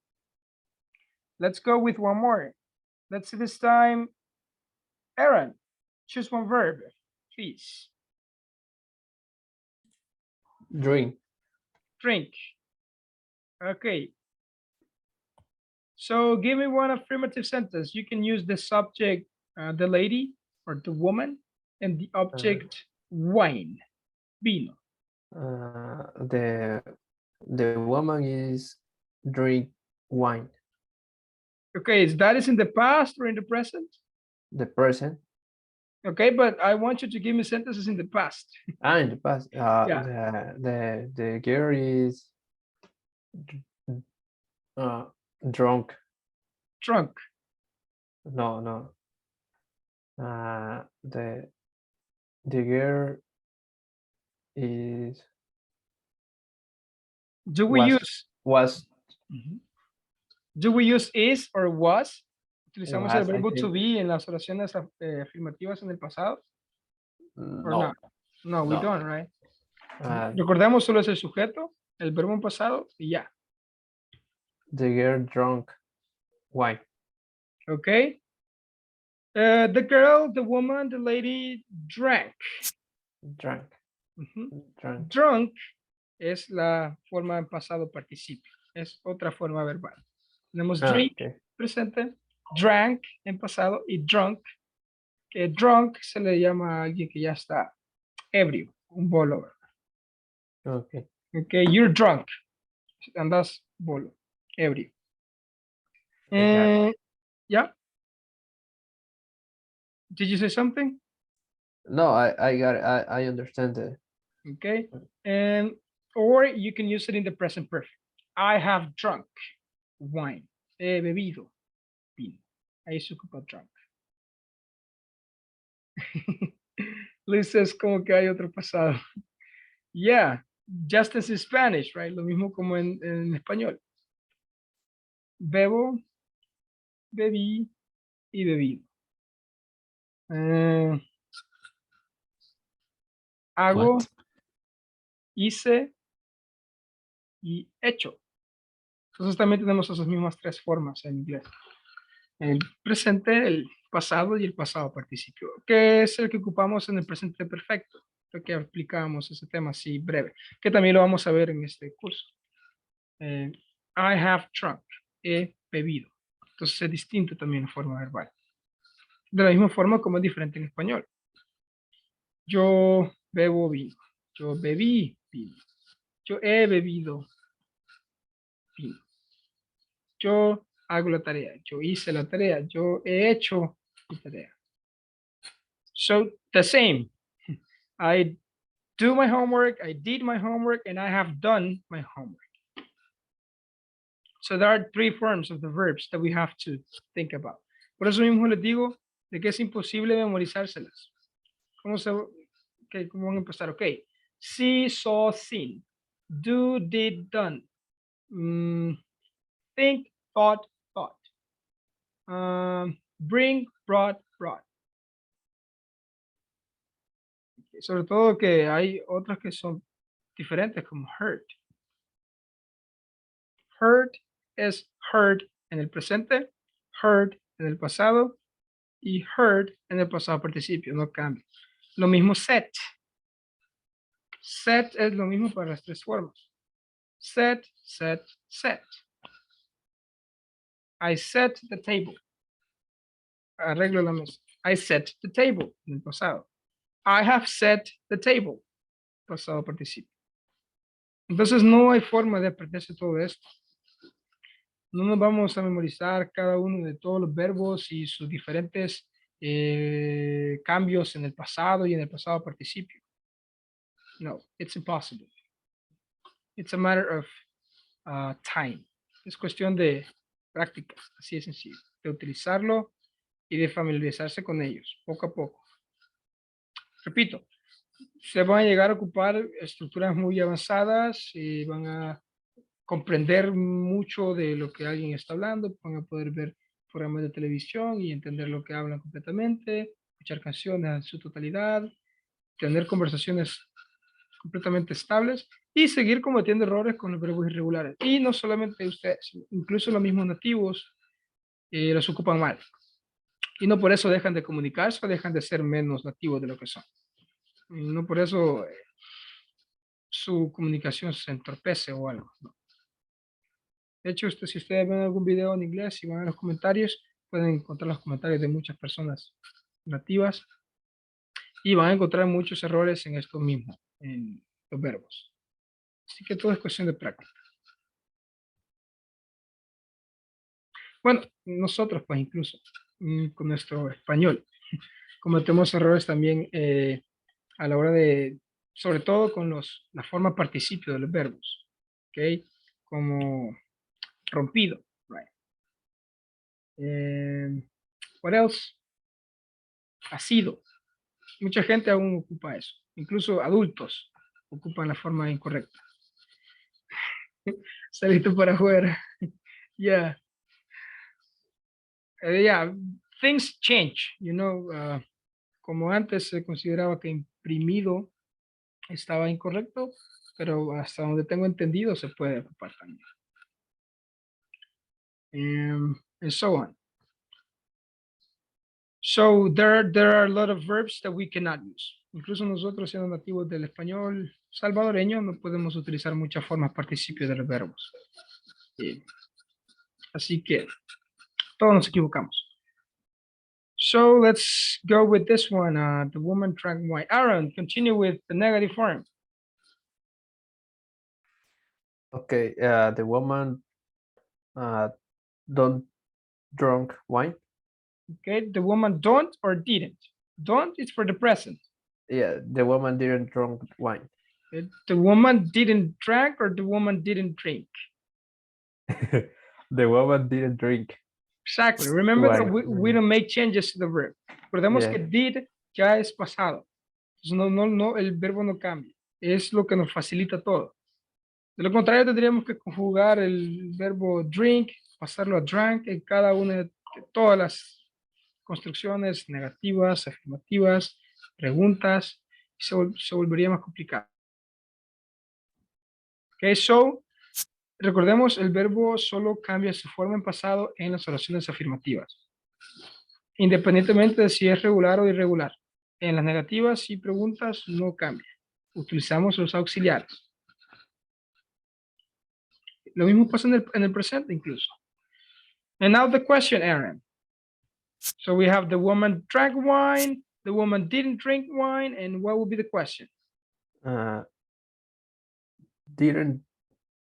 Let's go with one more. Let's see this time. Aaron, choose one verb, please. Drink. Drink. Okay. So give me one affirmative sentence. You can use the subject, the lady or the woman, and the object, wine, vino. The woman is drink wine. Okay, that is in the past or in the present? The person. Okay, but I want you to give me sentences in the past. In the past. Yeah. The girl is drunk. Drunk. No. The girl is Do we use was do we use is or was? ¿Utilizamos el Was, I verbo to think. be en las oraciones afirmativas en el pasado? Or No. not? No, we No. don't, right? Uh, Recordemos solo es el sujeto, el verbo en pasado y ya. the girl drunk wine. Okay. The girl, the woman, the lady drank. Drunk. Ujú. Drunk. Drunk es la forma en pasado participio. Es otra forma verbal. Tenemos drink, Okay. presente, drank en pasado y drunk. Que drunk se le llama a alguien que ya está ebrio, un bolo. Okay. Okay, you're drunk. Andas bolo, ebrio. Exactly. Yeah. Did you say something? No, I got it. I understand it. Okay. And or you can use it in the present perfect. I have drunk wine. He bebido vino. Ahí se ocupa drunk. Luis es como que hay otro pasado. Yeah, just as in Spanish, right? Lo mismo como en español. Bebo, bebí y bebido. Hago, What? hice y hecho. Entonces también tenemos esas mismas tres formas en inglés. El presente, el pasado y el pasado participio, que es el que ocupamos en el presente perfecto. Creo que aplicamos ese tema así breve, que también lo vamos a ver en este curso. I have drunk, he bebido. Entonces es distinto también la forma verbal. De la misma forma como es diferente en español. Yo bebo vino, yo bebí vino, yo he bebido vino. Yo hago la tarea, yo hice la tarea, yo he hecho mi tarea. So the same. I do my homework, I did my homework, and I have done my homework. So there are three forms of the verbs that we have to think about. Por eso mismo les digo de que es imposible memorizárselas. ¿Cómo van a empezar? Ok. See, saw, seen. Do, did, done. Think, thought, thought. Bring, brought, brought. Sobre todo que hay otras que son diferentes como heard. Heard es heard en el presente, heard en el pasado y heard en el pasado participio, no cambia. Lo mismo set. Set es lo mismo para las tres formas. Set, set, set. I set the table. Arreglo la mesa. I set the table en el pasado. I have set the table. Pasado participio. Entonces no hay forma de aprenderse todo esto. No nos vamos a memorizar cada uno de todos los verbos y sus diferentes cambios en el pasado y en el pasado participio. No, it's impossible. It's a matter of time. Es cuestión de práctica, así de sencillo, de utilizarlo y de familiarizarse con ellos, poco a poco. Repito, se van a llegar a ocupar estructuras muy avanzadas y van a comprender mucho de lo que alguien está hablando, van a poder ver programas de televisión y entender lo que hablan completamente, escuchar canciones en su totalidad, tener conversaciones completamente estables y seguir cometiendo errores con los verbos irregulares. Y no solamente ustedes, incluso los mismos nativos los ocupan mal. Y no por eso dejan de comunicarse o dejan de ser menos nativos de lo que son. Y no por eso su comunicación se entorpece o algo. ¿no? De hecho, si ustedes ven algún video en inglés y van a los comentarios, pueden encontrar los comentarios de muchas personas nativas y van a encontrar muchos errores en esto mismo, en los verbos. Así que todo es cuestión de práctica. Bueno, nosotros pues incluso con nuestro español cometemos errores también a la hora de, sobre todo con la forma participio de los verbos, ¿ok? Como rompido, right? What else? Ha sido. Mucha gente aún ocupa eso, incluso adultos ocupan la forma incorrecta. Saliste para afuera. Yeah. Yeah, things change, you know, como antes se consideraba que imprimido estaba incorrecto, pero hasta donde tengo entendido se puede ocupar también. And so on. So there are a lot of verbs that we cannot use. Incluso nosotros siendo nativos del español salvadoreño no podemos utilizar muchas formas participios de los verbos. Así que todos nos equivocamos. So let's go with this one. The woman drank wine. Aaron, continue with the negative form. Okay, the woman don't drunk wine. Okay, the woman don't or didn't. Don't is for the present. Yeah, the woman didn't drink wine. Okay, the woman didn't drink or the woman didn't drink. The woman didn't drink. Exactly. Remember that Wine. we don't make changes to the verb. Recordemos Yeah. que did ya es pasado. Entonces no, el verbo no cambia. Es lo que nos facilita todo. De lo contrario, tendríamos que conjugar el verbo drink, pasarlo a drank en cada una de todas las construcciones negativas, afirmativas, preguntas, y se volvería más complicado. Ok, so, recordemos, el verbo solo cambia su forma en pasado en las oraciones afirmativas, independientemente de si es regular o irregular. En las negativas y preguntas no cambia. Utilizamos los auxiliares. Lo mismo pasa en el presente incluso. And now the question, Aaron. So we have the woman drank wine, the woman didn't drink wine, and what would be the question? Didn't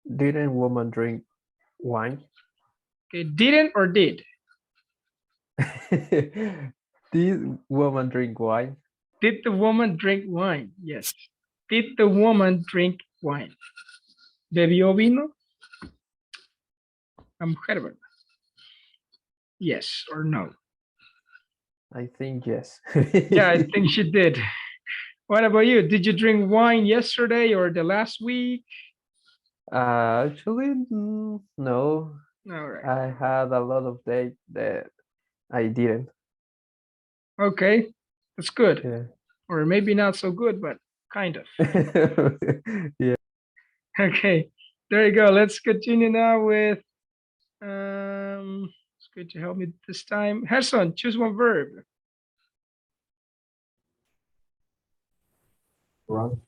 woman drink wine? Okay, didn't or did? Did woman drink wine? Did the woman drink wine? Yes. Did the woman drink wine? ¿Bebió vino? La mujer, ¿verdad? Yes or no? I think yes. Yeah, I think she did. What about you? Did you drink wine yesterday or the last week? Actually, no. All right. I had a lot of days that I didn't. Okay, that's good. Yeah. Or maybe not so good, but kind of. Yeah. Okay, there you go. Let's continue now with, it's good to help me this time. Gerson, choose one verb. Run.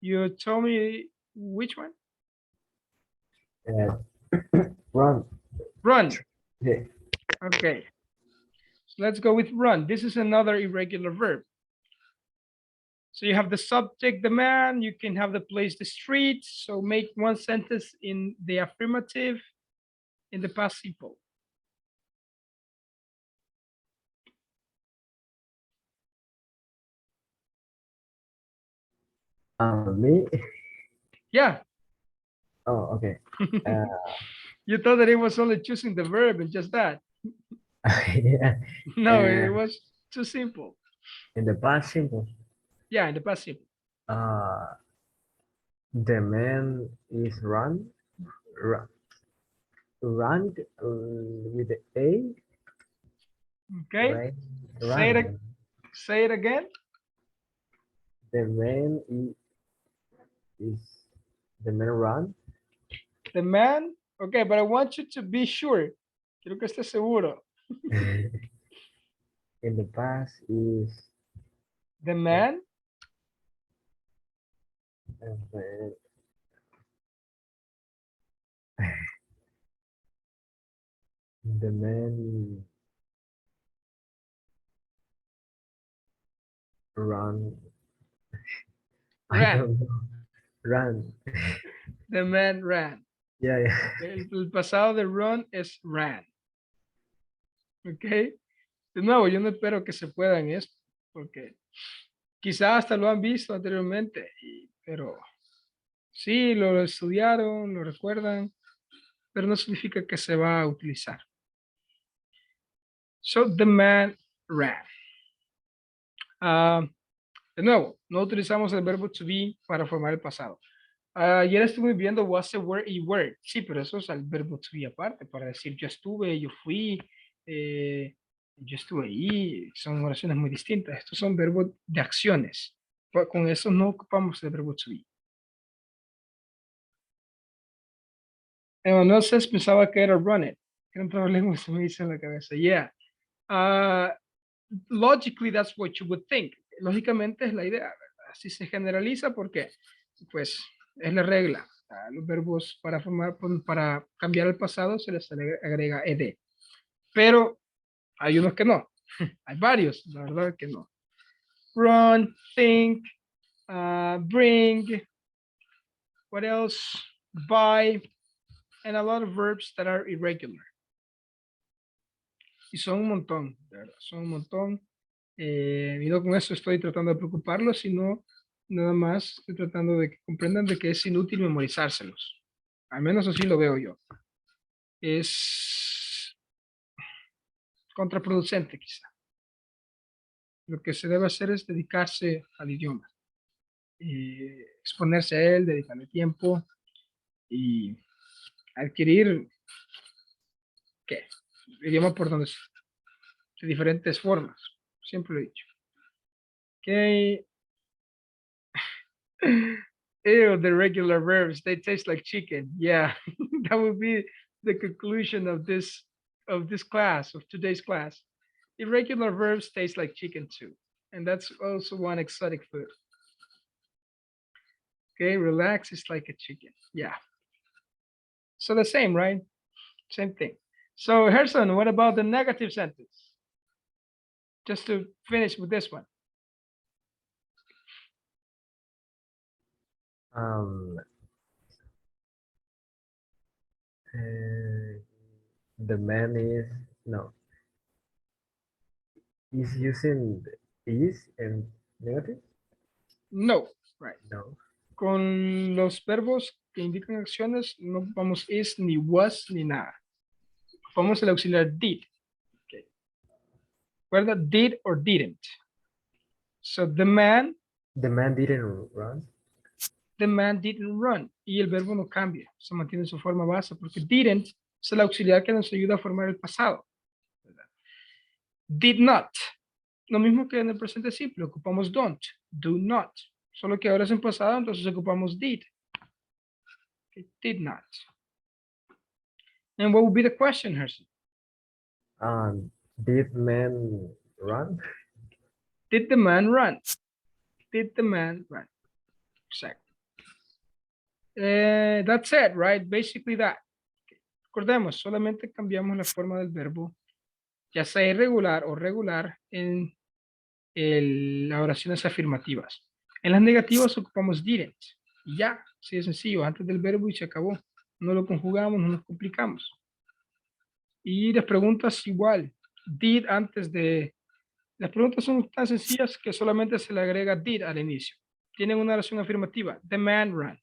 You told me which one? Run. Run. Yeah. Okay. So let's go with run. This is another irregular verb. So you have the subject, the man, you can have the place, the street. So make one sentence in the affirmative, in the past simple. Me? Yeah. Oh, okay. You thought that it was only choosing the verb and just that. Yeah. No, it was too simple. In the past simple. Yeah, in the past simple. The man is run with the A, Okay, right? say it, Run. say it again. The man is the man run. The man, okay, but I want you to be sure. Quiero que estés seguro. In the past is The man, uh, the man run. I ran. don't know. Run. The man ran. Yeah, yeah. El pasado de run es ran. Ok. De nuevo, yo no espero que se puedan esto, porque quizás hasta lo han visto anteriormente, pero sí, lo estudiaron, lo recuerdan, pero no significa que se va a utilizar. So, the man ran. De nuevo, no utilizamos el verbo to be para formar el pasado. Ayer estuve viendo was, were y were. Sí, pero eso es el verbo to be aparte, para decir yo estuve, yo fui, yo estuve ahí. Son oraciones muy distintas. Estos son verbos de acciones. Con eso no ocupamos el verbo to be. Emanuel Cés pensaba que era run it. Era un problema, se me dice en la cabeza. Yeah. Logically, that's what you would think. Lógicamente es la idea, ¿verdad? Así se generaliza porque, pues, es la regla. A los verbos para cambiar el pasado se les agrega ed. Pero hay unos que no. Hay varios, la verdad que no. Run, think, bring, what else? Buy, and a lot of verbs that are irregular. Y son un montón, de verdad, son un montón. Y no con eso estoy tratando de preocuparlos, sino nada más estoy tratando de que comprendan de que es inútil memorizárselos. Al menos así lo veo yo. Es contraproducente quizá. Lo que se debe hacer es dedicarse al idioma. Exponerse a él, dedicarle tiempo y adquirir, ¿qué? El idioma por donde de diferentes formas. Siempre lo he dicho. Ok. Ew, the regular verbs, they taste like chicken. Yeah, that would be the conclusion of this class, of today's class. Irregular verbs taste like chicken too. And that's also one exotic food. Okay, relax is like a chicken. Yeah. So the same, right? Same thing. So Gerson, what about the negative sentence? Just to finish with this one. Um, the man is no. Is using is and negative? No, right. No. Con los verbos que indican acciones no ocupamos is, ni was, ni nada. Ocupamos el auxiliar did. Okay. ¿Recuerda? Did or didn't. So the man didn't run. The man didn't run. Y el verbo no cambia. Se mantiene en su forma base porque didn't es el auxiliar que nos ayuda a formar el pasado. Did not. Lo mismo que en el presente simple. Ocupamos don't. Do not. Solo que ahora es en pasado, entonces ocupamos did. Okay, did not. And what would be the question, Herson? Did man run? Did the man run? Did the man run? Exactly. That's it, right? Basically that. Recordemos, solamente cambiamos la forma del verbo, ya sea irregular o regular, en las oraciones afirmativas. En las negativas ocupamos didn't. Y ya, así de sencillo, antes del verbo y se acabó. No lo conjugamos, no nos complicamos. Y las preguntas igual. Did antes de... Las preguntas son tan sencillas que solamente se le agrega did al inicio. Tienen una oración afirmativa. The man ran.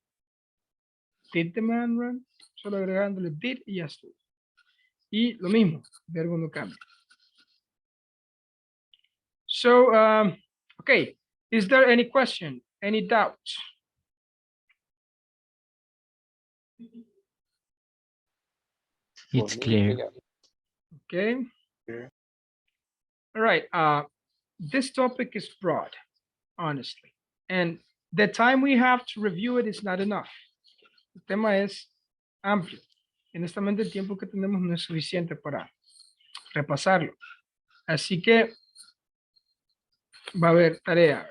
Did the man run? Solo agregándole did y ya está. Y lo mismo, el verbo no cambia. So, okay. Is there any question? Any doubts? It's For me, clear. yeah. Okay. Clear. All right. This topic is broad, honestly, and the time we have to review it is not enough. El tema es amplio. Honestamente, el tiempo que tenemos no es suficiente para repasarlo. Así que va a haber tarea.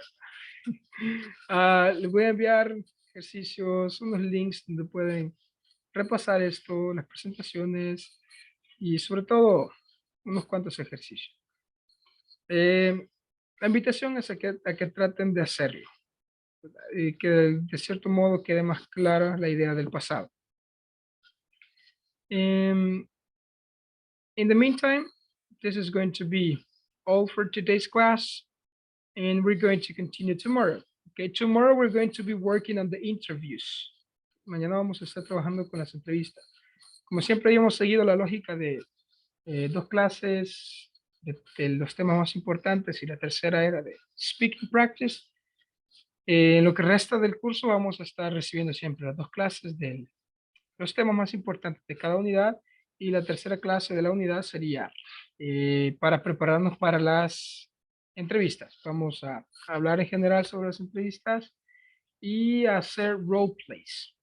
Les voy a enviar ejercicios, unos links donde pueden repasar esto, las presentaciones y sobre todo unos cuantos ejercicios. La invitación es a que traten de hacerlo y que de cierto modo quede más clara la idea del pasado. In the meantime, this is going to be all for today's class, and we're going to continue tomorrow. Okay, tomorrow we're going to be working on the interviews. Mañana vamos a estar trabajando con las entrevistas. Como siempre, hemos seguido la lógica de 2 clases de los temas más importantes y la tercera era de speaking practice. En lo que resta del curso vamos a estar recibiendo siempre las 2 clases de los temas más importantes de cada unidad y la tercera clase de la unidad sería para prepararnos para las entrevistas. Vamos a hablar en general sobre las entrevistas y hacer role plays.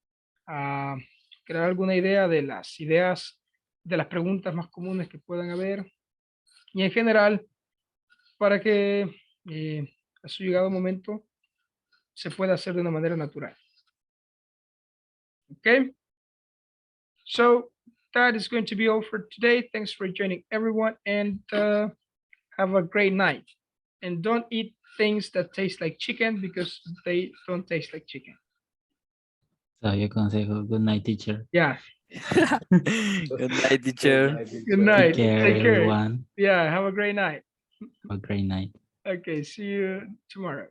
A crear alguna idea de las ideas, de las preguntas más comunes que puedan haber y en general para que a su llegado momento se pueda hacer de una manera natural. Okay? So that is going to be all for today. Thanks for joining everyone and have a great night. And don't eat things that taste like chicken because they don't taste like chicken. Sabio consejo. Good night, teacher. Yeah. Good night, teacher. Good night. Take care, Take care. everyone. Yeah. Have a great night. Have a great night. Okay. See you tomorrow.